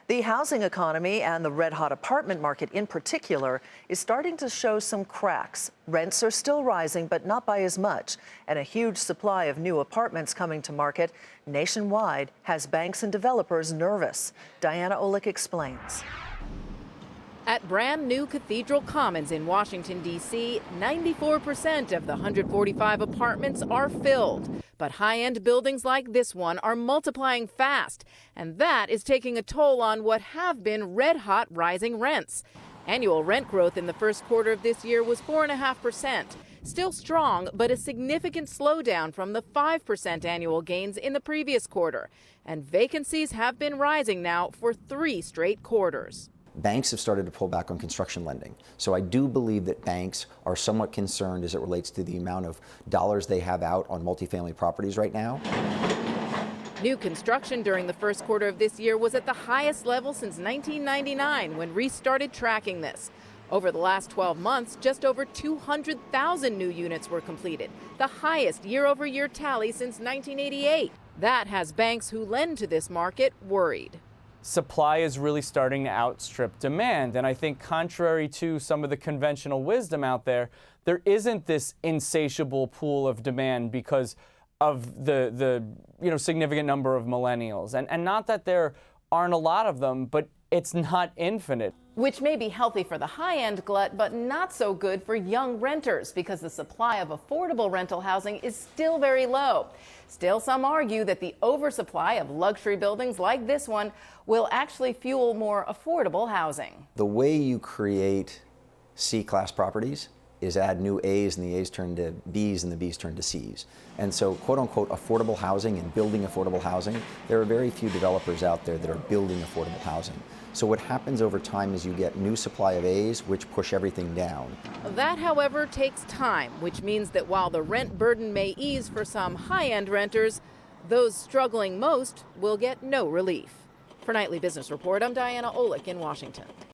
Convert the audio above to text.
The housing economy and the red-hot apartment market in particular is starting to show some cracks. Rents are still rising, but not by as much. And a huge supply of new apartments coming to market nationwide has banks and developers nervous. Diana Olick explains. At brand new Cathedral Commons in Washington, D.C., 94% of the 145 apartments are filled. But high-end buildings like this one are multiplying fast, and that is taking a toll on what have been red-hot rising rents. Annual rent growth in the first quarter of this year was 4.5%. Still strong, but a significant slowdown from the 5% annual gains in the previous quarter. And vacancies have been rising now for 3 straight quarters. Banks have started to pull back on construction lending. So I do believe that banks are somewhat concerned as it relates to the amount of dollars they have out on multifamily properties right now. New construction during the first quarter of this year was at the highest level since 1999 when Reese started tracking this. Over the last 12 months, just over 200,000 new units were completed, the highest year-over-year tally since 1988. That has banks who lend to this market worried. Supply is really starting to outstrip demand. And I think contrary to some of the conventional wisdom out there, there isn't this insatiable pool of demand because of the significant number of millennials. And not that there aren't a lot of them, but it's not infinite. Which may be healthy for the high-end glut, but not so good for young renters because the supply of affordable rental housing is still very low. Still, some argue that the oversupply of luxury buildings like this one will actually fuel more affordable housing. The way you create C-class properties is add new A's and the A's turn to B's and the B's turn to C's. And so quote-unquote affordable housing and building affordable housing, there are very few developers out there that are building affordable housing. So what happens over time is you get new supply of A's which push everything down. That, however, takes time, which means that while the rent burden may ease for some high-end renters, those struggling most will get no relief. For Nightly Business Report, I'm Diana Olick in Washington.